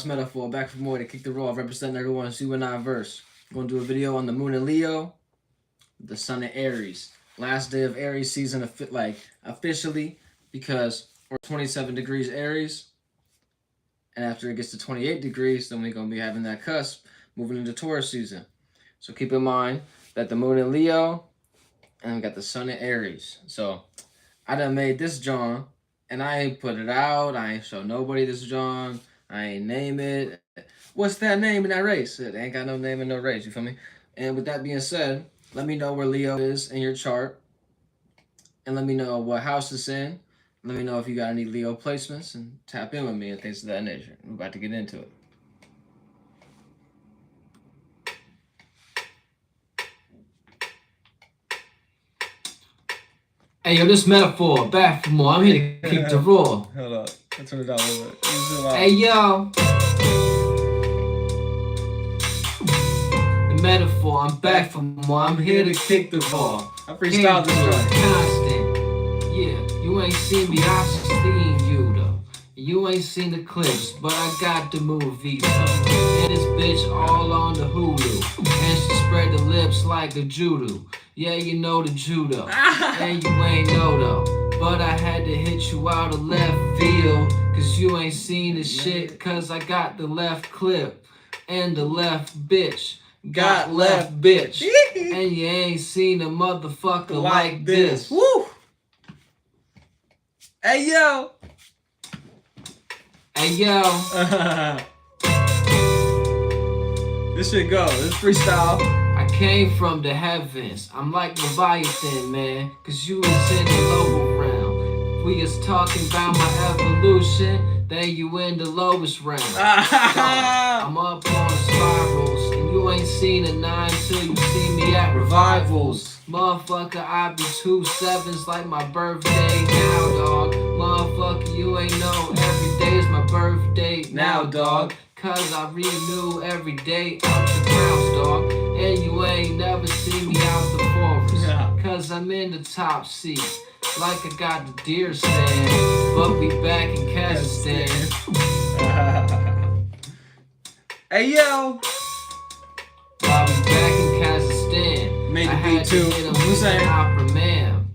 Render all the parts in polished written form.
Metaphor, back for more to kick the raw, representing everyone's you and I verse. I'm going to do a video on the moon in Leo, the sun in Aries. Last day of Aries season, officially, because we're 27 degrees Aries, and after it gets to 28 degrees, then we're going to be having that cusp, moving into Taurus season. So keep in mind that the moon in Leo, and we got the sun in Aries. So I done made this John, and I ain't put it out. I ain't show nobody this John. I ain't name it. What's that name in that race? It ain't got no name in no race. You feel me? And with that being said, let me know where Leo is in your chart, and let me know what house it's in. Let me know if you got any Leo placements, and tap in with me and things of that nature. We're about to get into it. Hey yo, this metaphor, back for more. I'm here to keep the raw. Hold up. Let's turn it down a little bit. Hey yo. The metaphor, I'm back for more. I'm here to kick the raw. I freestyled this joint. Constant. Yeah, you ain't seen me, I seen you though. You ain't seen the clips, but I got the movie though. And this bitch all on the Hulu. And she spread the lips like a judo. Yeah, you know the judo. And you ain't know though. But I had to hit you out of left field. Cause you ain't seen the shit. Cause I got the left clip. And the left bitch. Got left bitch. And you ain't seen a motherfucker like this. Woo! Hey yo! Hey yo. This shit go. This freestyle. I came from the heavens. I'm like Leviathan, man. Cause you was in the lower realm. We is talking about my evolution. Then you in the lowest realm. I'm up on the spirals. And you ain't seen a 9 till you see me at revivals. Motherfucker, I be 2 sevens like my birthday now, dog. Motherfucker, you ain't know every day is my birthday now, dog. Cause I renew every day out the grounds, dog. And you ain't never seen me out the forest. Cause I'm in the top seat. Like I got the deer stand. But we back in Kazakhstan. Hey yo! While we back in Kazakhstan. Made the beat too. Who's saying? Opera man.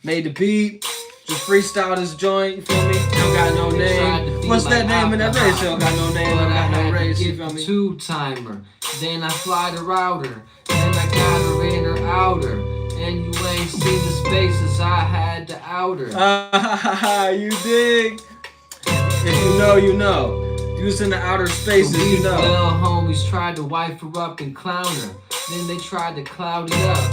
Made the beat. Just freestyle this joint, you feel me? Don't got no name. What's that name in that race? Don't got no name, don't got no race, you feel me? 2-timer. Then I fly the router. Then I got her in her outer. And you ain't seen the spaces I had the outer. You dig? If you know, you know. You was in the outer spaces, you know. Little homies tried to wife her up and clown her. Then they tried to cloud it up.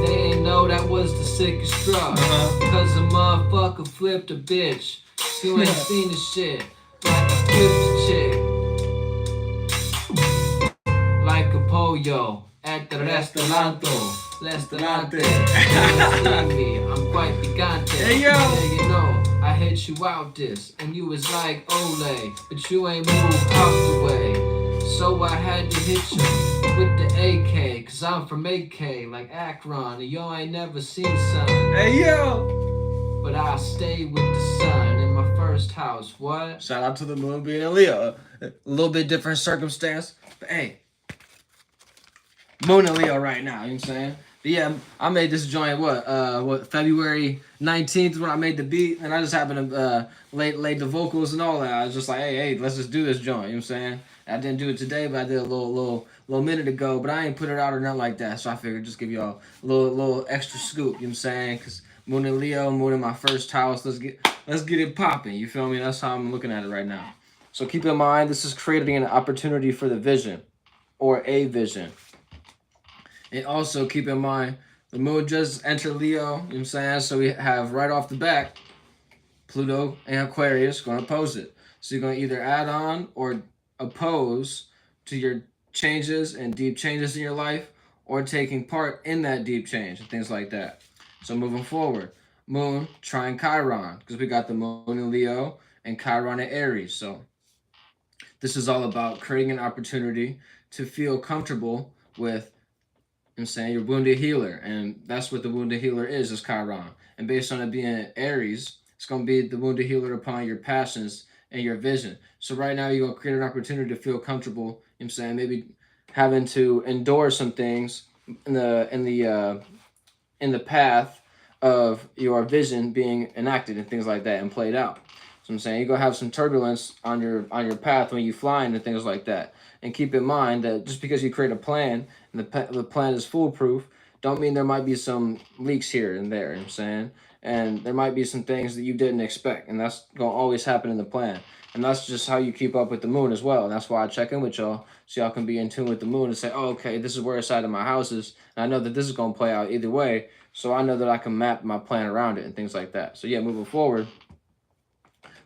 They ain't know that was the sickest drug. Cause a motherfucker flipped a bitch. You ain't seen the shit. Like I flipped a chick. Like a pollo at the restaurante. Restaurante. You ain't seen me, I'm quite picante. Hey yo! Yeah, you know, I hit you out this. And you was like, ole. But you ain't moved out the way. So I had to hit you with the AK. Cause I'm from AK, like Akron. And yo ain't never seen sun. Hey yo! But I stayed with the sun in my first house. What? Shout out to the moon being in Leo. A little bit different circumstance. But hey, moon in Leo right now, you know what I'm saying? But yeah, I made this joint, February 19th when I made the beat, and I just happened to lay the vocals and all that. I was just like, hey, let's just do this joint, you know what I'm saying? I didn't do it today, but I did a little minute ago, but I ain't put it out or nothing like that, so I figured just give y'all a little extra scoop, you know what I'm saying? Because moon in Leo, moon in my first house, let's get it popping, you feel me? That's how I'm looking at it right now. So keep in mind, this is creating an opportunity for the vision, or a vision. And also keep in mind, the moon just entered Leo, you know what I'm saying? So we have right off the back, Pluto and Aquarius going to oppose it. So you're going to either add on or oppose to your changes and deep changes in your life, or taking part in that deep change and things like that. So moving forward, moon trine Chiron, because we got the moon in Leo and Chiron in Aries. So this is all about creating an opportunity to feel comfortable with, I'm saying, your wounded healer, and that's what the wounded healer is Chiron. And based on it being Aries, it's going to be the wounded healer upon your passions and your vision. So right now you're gonna create an opportunity to feel comfortable, you know what I'm saying, maybe having to endure some things in the path of your vision being enacted and things like that and played out. So I'm saying you're gonna have some turbulence on your path when you flying and things like that. And keep in mind that just because you create a plan and the plan is foolproof, don't mean there might be some leaks here and there. You know what I'm saying, and there might be some things that you didn't expect, and that's gonna always happen in the plan. And that's just how you keep up with the moon as well. And that's why I check in with y'all so y'all can be in tune with the moon and say, oh, okay, this is where a side of my house is, and I know that this is gonna play out either way. So I know that I can map my plan around it and things like that. So yeah, moving forward,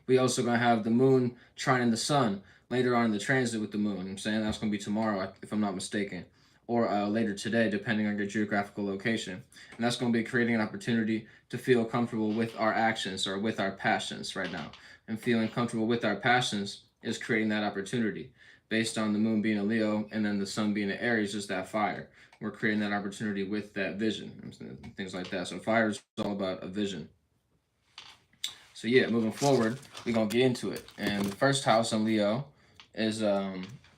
we also gonna have the moon trining the sun later on in the transit with the moon. You know what I'm saying that's gonna be tomorrow, if I'm not mistaken, or later today, depending on your geographical location. And that's gonna be creating an opportunity to feel comfortable with our actions or with our passions right now. And feeling comfortable with our passions is creating that opportunity based on the moon being a Leo and then the sun being an Aries, is that fire. We're creating that opportunity with that vision and things like that. So fire is all about a vision. So yeah, moving forward, we're gonna get into it. And the first house in Leo is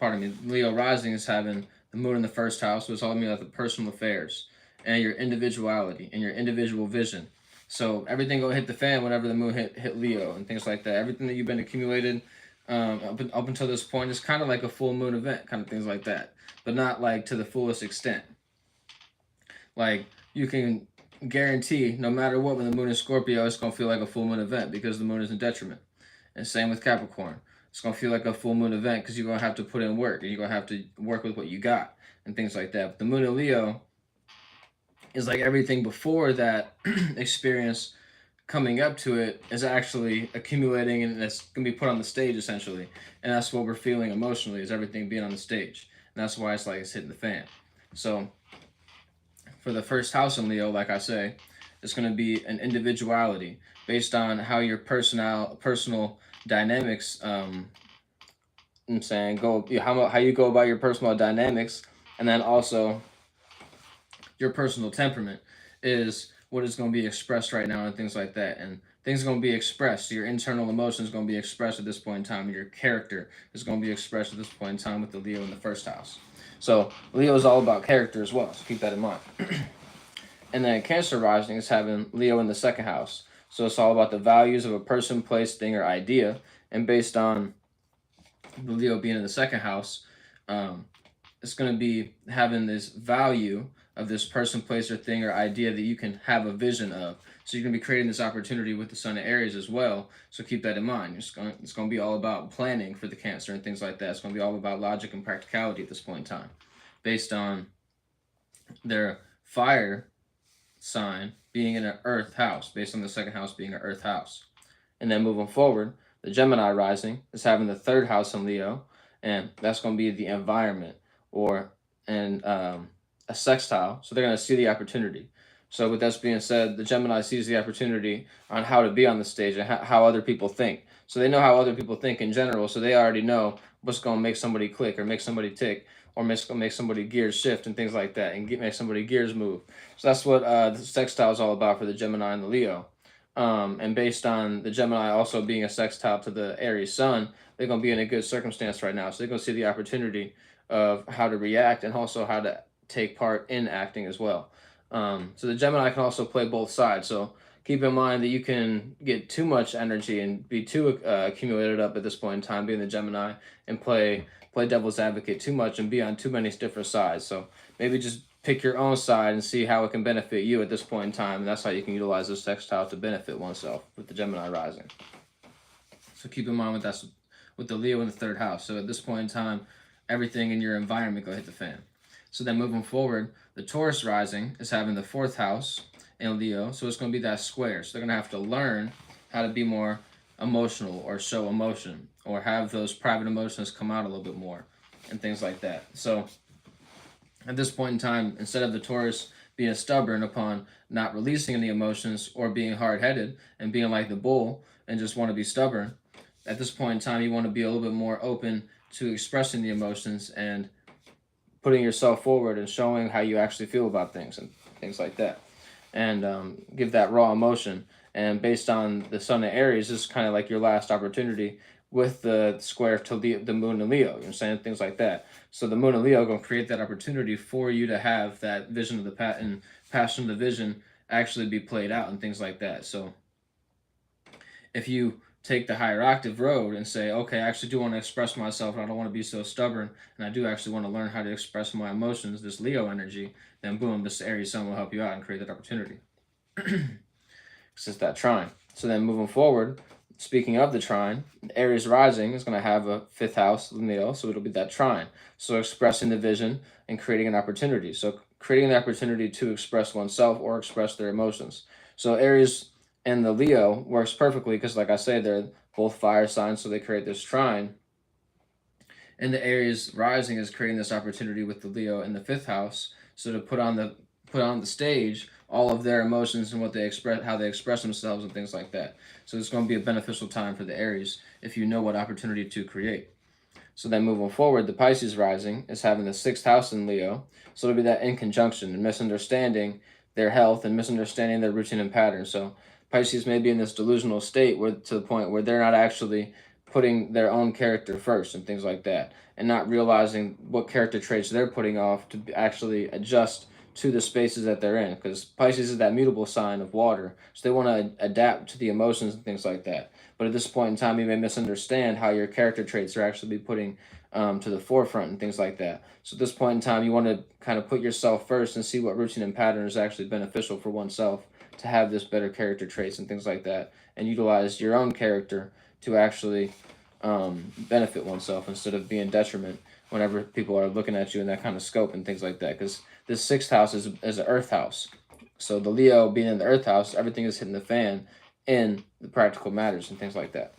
pardon me, Leo rising is having the moon in the first house, so it's all about the personal affairs and your individuality and your individual vision. So everything gonna hit the fan whenever the moon hit Leo and things like that. Everything that you've been accumulated up until this point is kind of like a full moon event, kind of things like that, but not like to the fullest extent. Like you can guarantee, no matter what, when the moon is Scorpio, it's gonna feel like a full moon event because the moon is in detriment. And same with Capricorn, it's gonna feel like a full moon event because you're gonna have to put in work and you're gonna have to work with what you got and things like that. But the moon in Leo is like everything before that experience coming up to it is actually accumulating and it's gonna be put on the stage essentially. And that's what we're feeling emotionally, is everything being on the stage. And that's why it's like it's hitting the fan. So for the first house in Leo, like I say, it's going to be an individuality based on how your personal dynamics. I'm saying go how you go about your personal dynamics, and then also your personal temperament is what is going to be expressed right now and things like that. And things are going to be expressed. Your internal emotions going to be expressed at this point in time. And your character is going to be expressed at this point in time with the Leo in the first house. So Leo is all about character as well. So keep that in mind. And then Cancer rising is having Leo in the second house. So it's all about the values of a person, place, thing, or idea. And based on the Leo being in the second house, um, it's going to be having this value of this person, place, or thing, or idea that you can have a vision of. So you're going to be creating this opportunity with the Sun in Aries as well. So keep that in mind. It's going to be all about planning for the Cancer and things like that. It's going to be all about logic and practicality at this point in time, based on their fire sign being in an earth house, based on the second house being an earth house. And then moving forward, the Gemini rising is having the third house in Leo, and that's going to be the environment or and a sextile. So they're going to see the opportunity. So with that being said, the Gemini sees the opportunity on how to be on the stage and how other people think. So they know how other people think in general. So they already know what's going to make somebody click or make somebody tick or make somebody gears shift and things like that and make somebody gears move. So that's what the sextile is all about for the Gemini and the Leo. And based on the Gemini also being a sextile to the Aries sun, they're going to be in a good circumstance right now. So they're going to see the opportunity of how to react and also how to take part in acting as well. So the Gemini can also play both sides. So keep in mind that you can get too much energy and be too accumulated up at this point in time, being the Gemini, and play devil's advocate too much and be on too many different sides. So maybe just pick your own side and see how it can benefit you at this point in time. And that's how you can utilize this sextile to benefit oneself with the Gemini rising. So keep in mind with the Leo in the third house. So at this point in time, everything in your environment will hit the fan. So then moving forward, the Taurus rising is having the fourth house in Leo. So it's going to be that square. So they're going to have to learn how to be more emotional or show emotion or have those private emotions come out a little bit more and things like that. So at this point in time, instead of the Taurus being stubborn upon not releasing any emotions or being hard-headed and being like the bull and just want to be stubborn, at this point in time, you want to be a little bit more open to expressing the emotions and putting yourself forward and showing how you actually feel about things and things like that. And give that raw emotion. And based on the Sun in Aries, this is kind of like your last opportunity with the square to the moon and Leo. You know what I'm saying? Things like that. So the moon and Leo are going to create that opportunity for you to have that vision of the pattern, passion of the vision actually be played out and things like that. So if you take the higher octave road and say, okay, I actually do want to express myself and I don't want to be so stubborn and I do actually want to learn how to express my emotions, this Leo energy, then boom, this Aries sun will help you out and create that opportunity. It's that trine. So then moving forward, speaking of the trine, Aries rising is going to have a fifth house Leo, so it'll be that trine. So expressing the vision and creating an opportunity. So creating the opportunity to express oneself or express their emotions. So Aries and the Leo works perfectly because, like I say, they're both fire signs, so they create this trine. And the Aries rising is creating this opportunity with the Leo in the fifth house, so to put on the stage all of their emotions and what they express, how they express themselves, and things like that. So it's going to be a beneficial time for the Aries if you know what opportunity to create. So then moving forward, the Pisces rising is having the sixth house in Leo, so it'll be that in conjunction and misunderstanding their health and misunderstanding their routine and pattern. So Pisces may be in this delusional state where to the point where they're not actually putting their own character first and things like that, and not realizing what character traits they're putting off to actually adjust to the spaces that they're in. Because Pisces is that mutable sign of water, so they want to adapt to the emotions and things like that. But at this point in time, you may misunderstand how your character traits are actually be putting to the forefront and things like that. So at this point in time, you want to kind of put yourself first and see what routine and pattern is actually beneficial for oneself to have this better character traits and things like that, and utilize your own character to actually benefit oneself instead of being detriment whenever people are looking at you in that kind of scope and things like that. Because this sixth house is an earth house. So the Leo being in the earth house, everything is hitting the fan in the practical matters and things like that.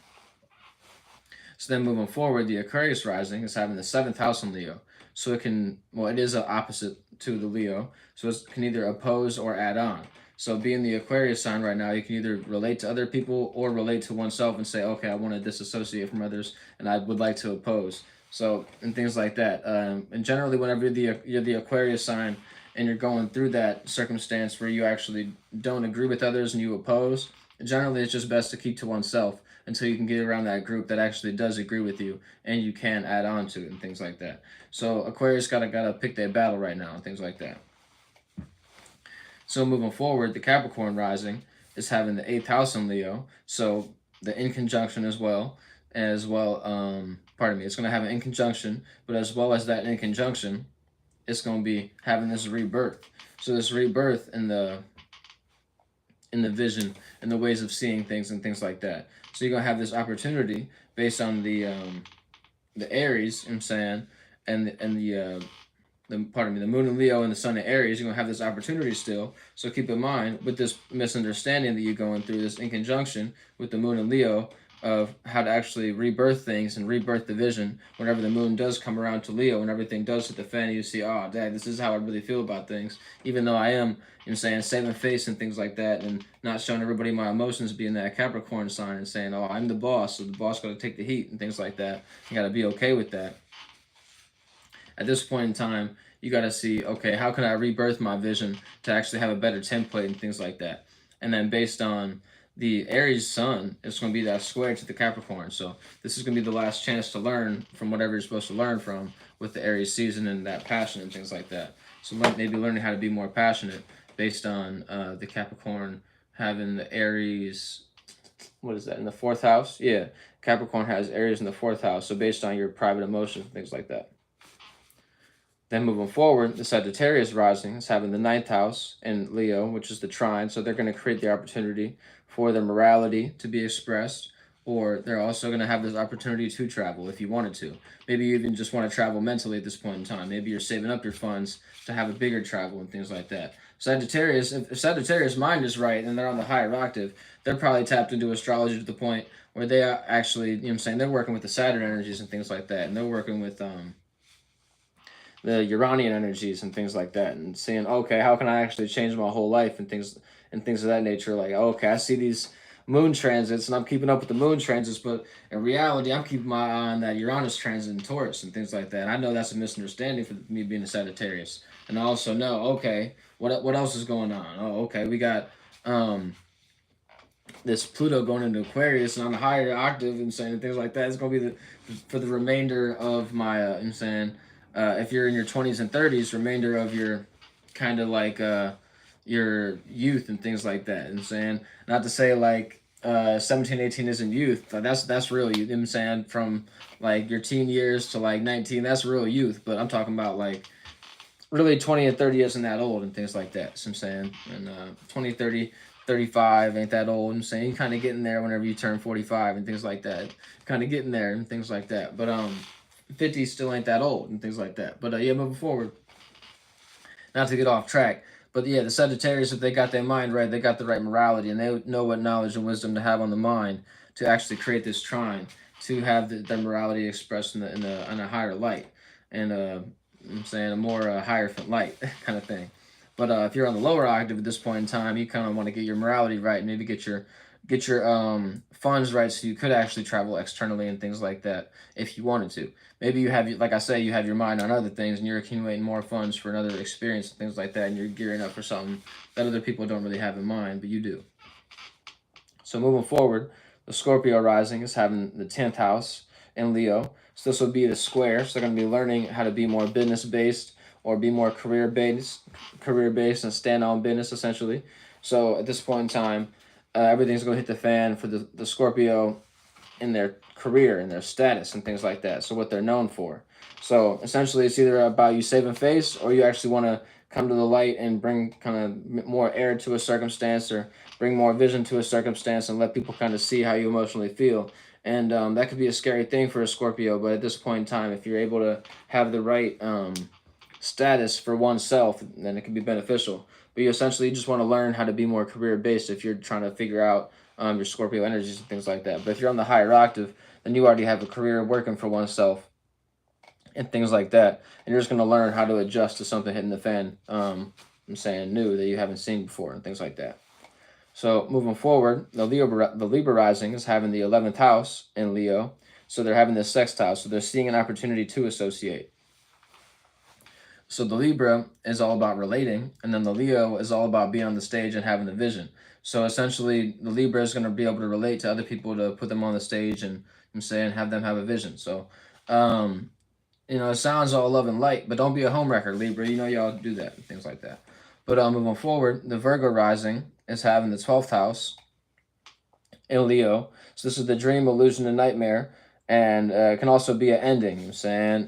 So then moving forward, the Aquarius rising is having the seventh house in Leo. So it can, well, it is an opposite to the Leo. So it can either oppose or add on. So being the Aquarius sign right now, you can either relate to other people or relate to oneself and say, okay, I want to disassociate from others and I would like to oppose. So, and things like that. And generally, whenever you're the Aquarius sign and you're going through that circumstance where you actually don't agree with others and you oppose, generally it's just best to keep to oneself until you can get around that group that actually does agree with you and you can add on to it and things like that. So Aquarius gotta pick their battle right now and things like that. So moving forward, the Capricorn rising is having the eighth house in Leo, so the in conjunction as well. Pardon me, it's going to have an in conjunction, but as well as that in conjunction, it's going to be having this rebirth. So this rebirth in the vision and the ways of seeing things and things like that. So you're gonna have this opportunity based on the Aries, you know what I'm saying, and pardon me, the moon in Leo and the sun in Aries, you're gonna have this opportunity still. So keep in mind with this misunderstanding that you're going through, this in conjunction with the moon in Leo of how to actually rebirth things and rebirth the vision whenever the moon does come around to Leo and everything does hit the fan, you see, oh dad, this is how I really feel about things. Even though I am, you know what I'm saying, saving face and things like that and not showing everybody my emotions, being that Capricorn sign and saying, oh, I'm the boss, so the boss gotta take the heat and things like that. You gotta be okay with that. At this point in time, you got to see, okay, how can I rebirth my vision to actually have a better template and things like that. And then based on the Aries sun, it's going to be that square to the Capricorn. So this is going to be the last chance to learn from whatever you're supposed to learn from with the Aries season and that passion and things like that. So maybe learning how to be more passionate based on the Capricorn having the Aries, what is that, in the fourth house? Yeah, Capricorn has Aries in the fourth house. So based on your private emotions and things like that. Then moving forward, the Sagittarius rising is having the ninth house in Leo, which is the trine. So they're going to create the opportunity for their morality to be expressed, or they're also going to have this opportunity to travel if you wanted to. Maybe you even just want to travel mentally at this point in time. Maybe you're saving up your funds to have a bigger travel and things like that. Sagittarius, if Sagittarius mind is right and they're on the higher octave, they're probably tapped into astrology to the point where they are actually, you know what I'm saying, they're working with the Saturn energies and things like that. And they're working with the Uranian energies and things like that, and seeing, okay, how can I actually change my whole life and things of that nature. Like, okay, I see these moon transits and I'm keeping up with the moon transits, but in reality, I'm keeping my eye on that Uranus transit in Taurus and things like that. And I know that's a misunderstanding for me being a Sagittarius, and I also know, okay, what else is going on? Oh, okay, we got this Pluto going into Aquarius and on a higher octave and saying things like that. It's gonna be for the remainder of my I'm saying if you're in your 20s and 30s, remainder of your kind of like your youth and things like that. And saying not to say like 17, 18 isn't youth. That's real youth. You know what I'm saying from like your teen years to like 19, that's real youth. But I'm talking about like really 20 and 30 isn't that old and things like that. So I'm saying, and 20, 30, 35 ain't that old. I'm saying you kind of getting there whenever you turn 45 and things like that. Kind of getting there and things like that. But 50 still ain't that old and things like that. But yeah, moving forward, not to get off track. But yeah, the Sagittarius, if they got their mind right, they got the right morality, and they know what knowledge and wisdom to have on the mind to actually create this trine, to have their morality expressed in a higher light, and I'm saying a more hierophant light kind of thing. But if you're on the lower octave at this point in time, you kind of want to get your morality right, and maybe get your funds right, so you could actually travel externally and things like that if you wanted to. Maybe you have, like I say, you have your mind on other things, and you're accumulating more funds for another experience and things like that, and you're gearing up for something that other people don't really have in mind, but you do. So moving forward, the Scorpio rising is having the 10th house in Leo. So this will be the square. So they're going to be learning how to be more business based or be more career based and stand on business essentially. So at this point in time, everything's going to hit the fan for the Scorpio in their career and their status and things like that. So what they're known for. So essentially, it's either about you saving face or you actually want to come to the light and bring kind of more air to a circumstance or bring more vision to a circumstance and let people kind of see how you emotionally feel. And that could be a scary thing for a Scorpio, but at this point in time, if you're able to have the right status for oneself, then it can be beneficial. But you essentially just want to learn how to be more career based if you're trying to figure out your Scorpio energies and things like that. But if you're on the higher octave, then you already have a career working for oneself and things like that. And you're just going to learn how to adjust to something hitting the fan, I'm saying new that you haven't seen before and things like that. So moving forward, the Libra rising is having the 11th house in Leo. So they're having this sextile. So they're seeing an opportunity to associate. So the Libra is all about relating, and then the Leo is all about being on the stage and having the vision. So essentially, the Libra is going to be able to relate to other people to put them on the stage and have them have a vision. So, it sounds all love and light, but don't be a homewrecker, Libra. You know y'all do that and things like that. But moving forward, the Virgo rising is having the 12th house in Leo. So this is the dream, illusion, and nightmare, and it can also be an ending.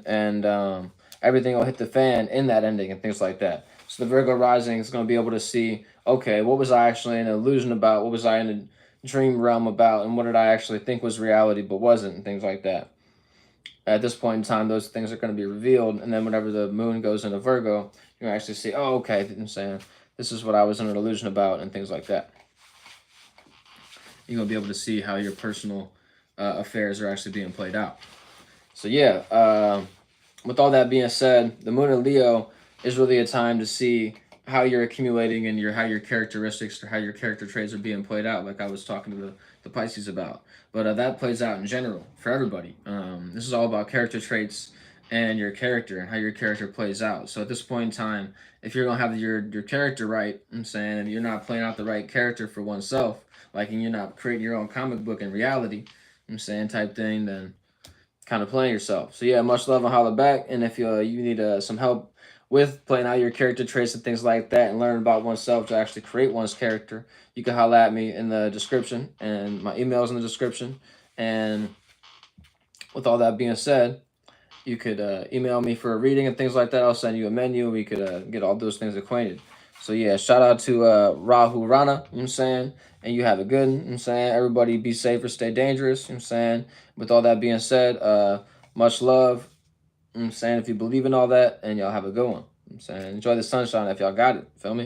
And everything will hit the fan in that ending and things like that. So the Virgo rising is going to be able to see, okay, what was I actually in an illusion about? What was I in a dream realm about? And what did I actually think was reality but wasn't, and things like that. At this point in time, those things are going to be revealed. And then whenever the moon goes into Virgo, you actually see, oh, okay, this is what I was in an illusion about and things like that. You're going to be able to see how your personal affairs are actually being played out. So yeah, with all that being said, the moon in Leo is really a time to see how you're accumulating and how your characteristics or how your character traits are being played out, like I was talking to the Pisces about. But that plays out in general for everybody. This is all about character traits and your character and how your character plays out. So at this point in time, if you're going to have your character right, and you're not playing out the right character for oneself, like and you're not creating your own comic book in reality, type thing, then kind of playing yourself. So yeah, much love and holla back. And if you need some help with playing out your character traits and things like that and learn about oneself to actually create one's character, you can holla at me in the description, and my email is in the description. And with all that being said, you could email me for a reading and things like that. I'll send you a menu. We could get all those things acquainted. So yeah, shout out to Rahu Rana, and you have a good one, everybody be safe or stay dangerous, with all that being said, much love, if you believe in all that, and y'all have a good one, enjoy the sunshine if y'all got it, feel me?